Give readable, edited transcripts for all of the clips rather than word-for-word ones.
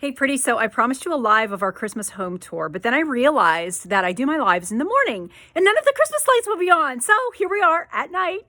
Hey, Pretty. So I promised you a live of our Christmas home tour, but then I realized that I do my lives in the morning and none of the Christmas lights will be on. So here we are at night.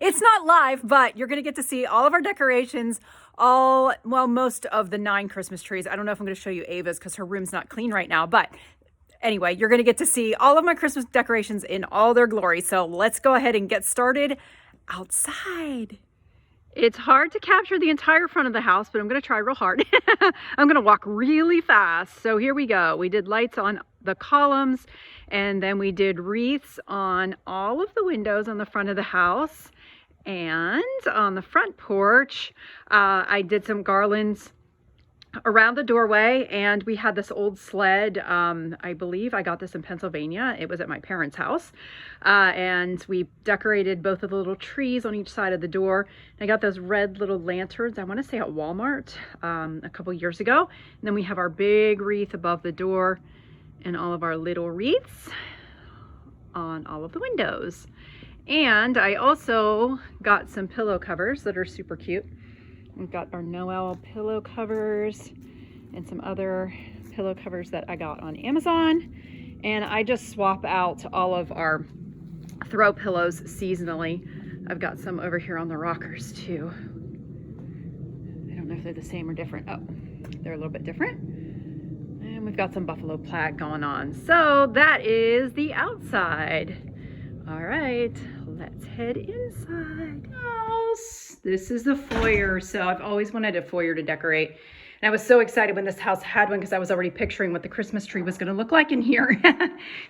It's not live, but you're going to get to see all of our decorations, most of the 9 Christmas trees. I don't know if I'm going to show you Ava's because her room's not clean right now, but anyway, you're going to get to see all of my Christmas decorations in all their glory. So let's go ahead and get started outside. It's hard to capture the entire front of the house, but I'm going to try real hard. I'm going to walk really fast. So here we go. We did lights on the columns, and then we did wreaths on all of the windows on the front of the house. And on the front porch, I did some garlands around the doorway, and we had this old sled. I believe I got this in Pennsylvania. It was at my parents' house, and we decorated both of the little trees on each side of the door. And I got those red little lanterns, I want to say at Walmart, a couple years ago. And then we have our big wreath above the door and all of our little wreaths on all of the windows. And I also got some pillow covers that are super cute. We've got our Noel pillow covers and some other pillow covers that I got on Amazon. And I just swap out all of our throw pillows seasonally. I've got some over here on the rockers too. I don't know if they're the same or different. Oh, they're a little bit different. And we've got some buffalo plaid going on. So that is the outside. All right, let's head inside. This is the foyer. So I've always wanted a foyer to decorate. And I was so excited when this house had one because I was already picturing what the Christmas tree was going to look like in here.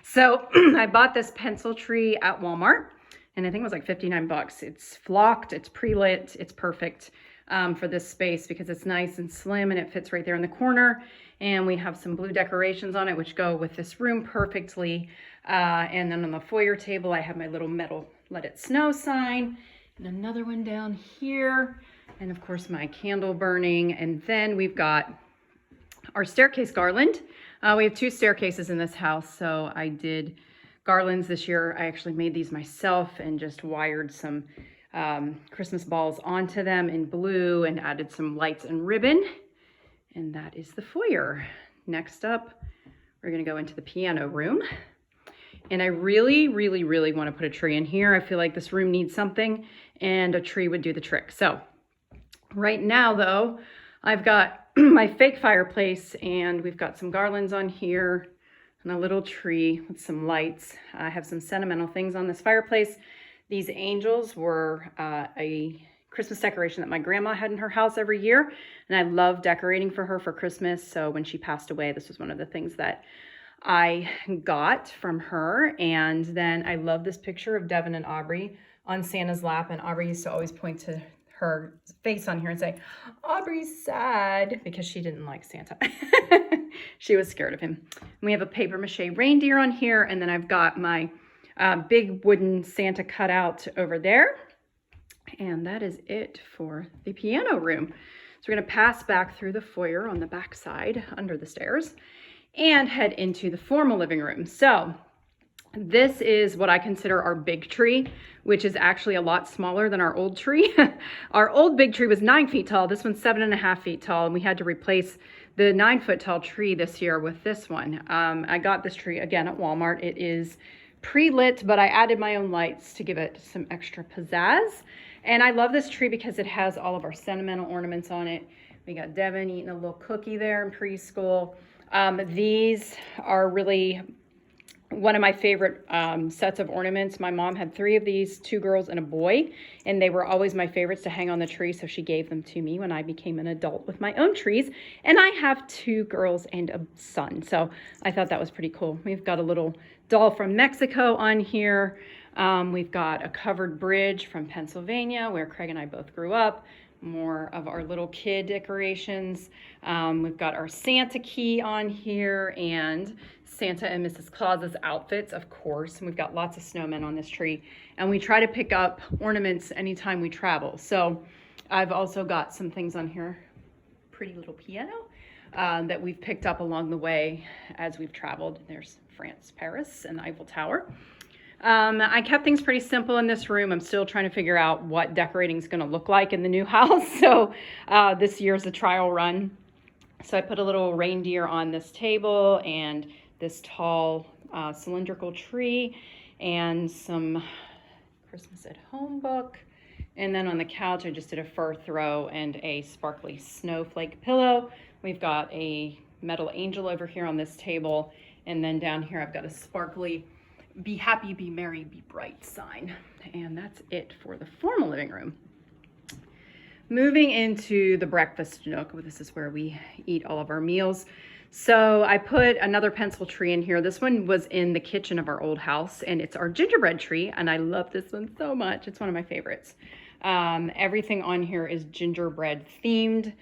So I bought this pencil tree at Walmart, and I think it was like 59 bucks. It's flocked, it's pre-lit, it's perfect for this space because it's nice and slim and it fits right there in the corner. And we have some blue decorations on it, which go with this room perfectly. And then on the foyer table, I have my little metal "Let It Snow" sign. And another one down here, and of course my candle burning. And then we've got our staircase garland. We have 2 staircases in this house, so I did garlands this year. I actually made these myself and just wired some Christmas balls onto them in blue and added some lights and ribbon. And that is the foyer. Next up, we're gonna go into the piano room. And I really, really, really want to put a tree in here. I feel like this room needs something, and a tree would do the trick. So right now, though, I've got my fake fireplace, and we've got some garlands on here and a little tree with some lights. I have some sentimental things on this fireplace. These angels were a Christmas decoration that my grandma had in her house every year, and I love decorating for her for Christmas. So when she passed away, this was one of the things that I got from her. And then I love this picture of Devin and Aubrey on Santa's lap. And Aubrey used to always point to her face on here and say, "Aubrey's sad," because she didn't like Santa. She was scared of him. And we have a paper mache reindeer on here. And then I've got my big wooden Santa cutout over there. And that is it for the piano room. So we're going to pass back through the foyer on the back side under the stairs and head into the formal living room. So this is what I consider our big tree, which is actually a lot smaller than our old tree. Our old big tree was 9 feet tall. This one's 7.5 feet tall, and we had to replace the 9-foot tall tree this year with this one. I got this tree again at Walmart. It is pre-lit, but I added my own lights to give it some extra pizzazz. And I love this tree because it has all of our sentimental ornaments on it. We got Devin eating a little cookie there in preschool. These are really one of my favorite sets of ornaments. My mom had 3 of these, 2 girls and a boy, and they were always my favorites to hang on the tree, so she gave them to me when I became an adult with my own trees. And I have 2 girls and a son, so I thought that was pretty cool. We've got a little doll from Mexico on here. We've got a covered bridge from Pennsylvania, where Craig and I both grew up. More of our little kid decorations. We've got our Santa key on here and Santa and Mrs. Claus's outfits, of course. And we've got lots of snowmen on this tree. And we try to pick up ornaments anytime we travel. So I've also got some things on here. Pretty little piano that we've picked up along the way as we've traveled. There's France, Paris, and the Eiffel Tower. I kept things pretty simple in this room. I'm still trying to figure out what decorating is going to look like in the new house. So this year's a trial run. So I put a little reindeer on this table and this tall cylindrical tree and some Christmas at Home book. And then on the couch, I just did a fur throw and a sparkly snowflake pillow. We've got a metal angel over here on this table. And then down here, I've got a sparkly be happy, be merry, be bright sign. And that's it for the formal living room. Moving into the breakfast nook, this is where we eat all of our meals. So I put another pencil tree in here. This one was in the kitchen of our old house, and it's our gingerbread tree, and I love this one so much. It's one of my favorites. Everything on here is gingerbread themed.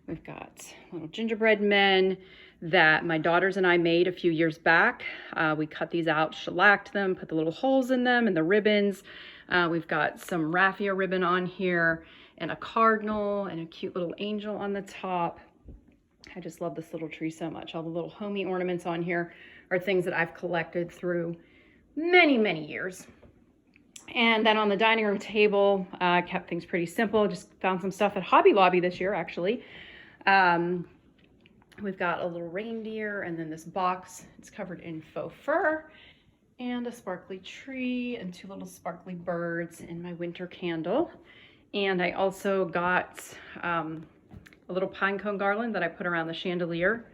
We've got little gingerbread men that my daughters and I made a few years back. We cut these out, shellacked them, put the little holes in them and the ribbons. We've got some raffia ribbon on here and a cardinal and a cute little angel on the top. I just love this little tree so much. All the little homey ornaments on here are things that I've collected through many, many years. And then on the dining room table, I kept things pretty simple. Just found some stuff at Hobby Lobby this year, actually. We've got a little reindeer and then this box. It's covered in faux fur and a sparkly tree and two little sparkly birds and my winter candle. And I also got a little pine cone garland that I put around the chandelier.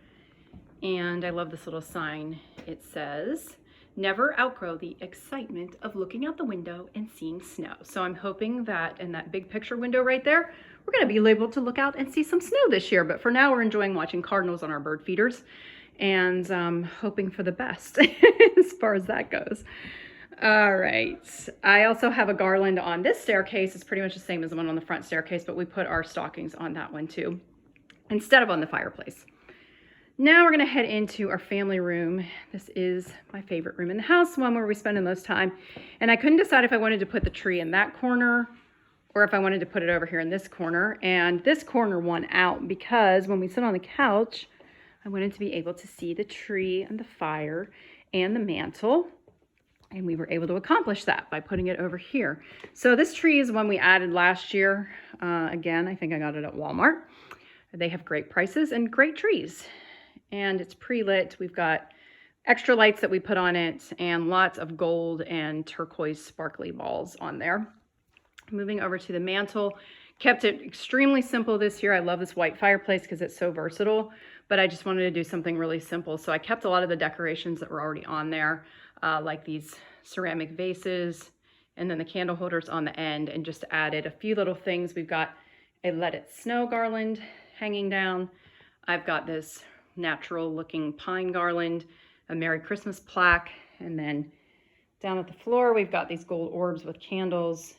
And I love this little sign. It says, "Never outgrow the excitement of looking out the window and seeing snow." So I'm hoping that in that big picture window right there, we're gonna be able to look out and see some snow this year. But for now, we're enjoying watching cardinals on our bird feeders and hoping for the best as far as that goes. All right, I also have a garland on this staircase. It's pretty much the same as the one on the front staircase, but we put our stockings on that one too, instead of on the fireplace. Now we're gonna head into our family room. This is my favorite room in the house, one where we spend the most time. And I couldn't decide if I wanted to put the tree in that corner or if I wanted to put it over here in this corner. And this corner won out because when we sit on the couch, I wanted to be able to see the tree and the fire and the mantle. And we were able to accomplish that by putting it over here. So this tree is one we added last year. Again, I think I got it at Walmart. They have great prices and great trees. And it's pre-lit. We've got extra lights that we put on it and lots of gold and turquoise sparkly balls on there. Moving over to the mantle. Kept it extremely simple this year. I love this white fireplace because it's so versatile, but I just wanted to do something really simple. So I kept a lot of the decorations that were already on there. Like these ceramic vases and then the candle holders on the end, and just added a few little things. We've got a Let It Snow garland hanging down. I've got this natural looking pine garland, a Merry Christmas plaque, and then down at the floor we've got these gold orbs with candles,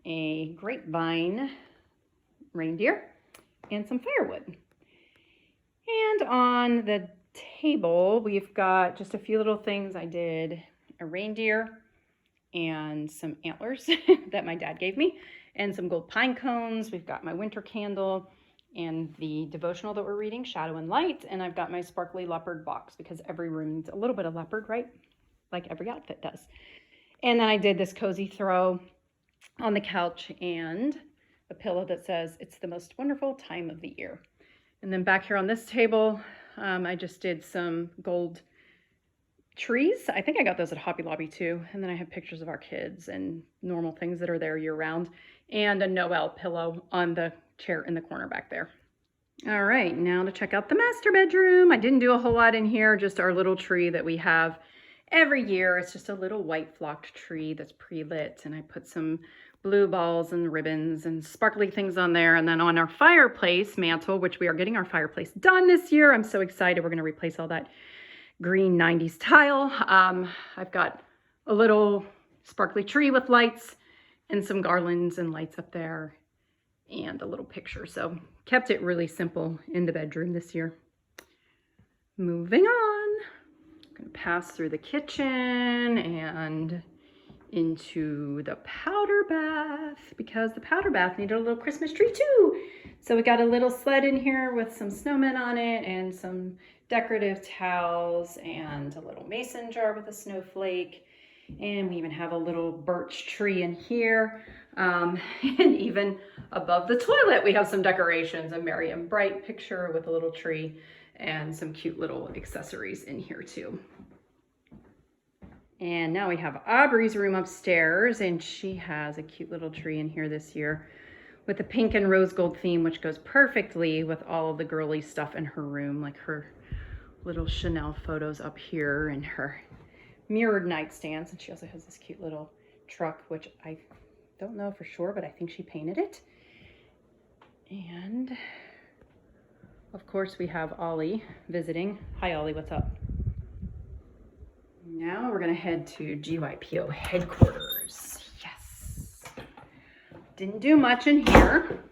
a grapevine reindeer, and some firewood. And on the table, we've got just a few little things. I did a reindeer and some antlers that my dad gave me and some gold pine cones. We've got my winter candle and the devotional that we're reading, Shadow and Light. And I've got my sparkly leopard box because every room needs a little bit of leopard, right? Like every outfit does. And then I did this cozy throw on the couch and a pillow that says, "It's the most wonderful time of the year." And then back here on this table, I just did some gold trees. I think I got those at Hobby Lobby too. And then I have pictures of our kids and normal things that are there year round, and a Noel pillow on the chair in the corner back there. All right, now to check out the master bedroom. I didn't do a whole lot in here, just our little tree that we have every year. It's just a little white flocked tree that's pre-lit, and I put some blue balls and ribbons and sparkly things on there. And then on our fireplace mantle, which we are getting our fireplace done this year. I'm so excited. We're going to replace all that green 90s tile. I've got a little sparkly tree with lights and some garlands and lights up there and a little picture. So kept it really simple in the bedroom this year. Moving on, I'm going to pass through the kitchen and into the powder bath because the powder bath needed a little Christmas tree too. So we got a little sled in here with some snowmen on it and some decorative towels and a little mason jar with a snowflake. And we even have a little birch tree in here. And even above the toilet, we have some decorations, a Merry and Bright picture with a little tree and some cute little accessories in here too. And now we have Aubrey's room upstairs, and she has a cute little tree in here this year with the pink and rose gold theme, which goes perfectly with all of the girly stuff in her room, like her little Chanel photos up here and her mirrored nightstands. And she also has this cute little truck, which I don't know for sure, but I think she painted it. And of course we have Ollie visiting. Hi Ollie, what's up? Now we're gonna head to GYPO headquarters. Yes. Didn't do much in here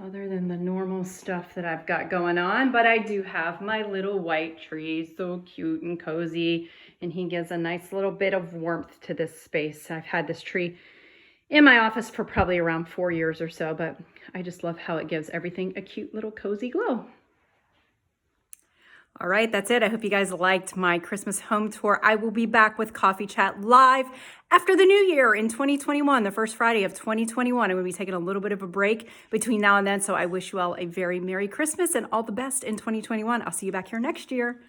other than the normal stuff that I've got going on, but I do have my little white tree, so cute and cozy, and he gives a nice little bit of warmth to this space. I've had this tree in my office for probably around 4 years or so, but I just love how it gives everything a cute little cozy glow. All right, that's it. I hope you guys liked my Christmas home tour. I will be back with Coffee Chat live after the new year in 2021, the first Friday of 2021. I'm going to be taking a little bit of a break between now and then, so I wish you all a very Merry Christmas and all the best in 2021. I'll see you back here next year.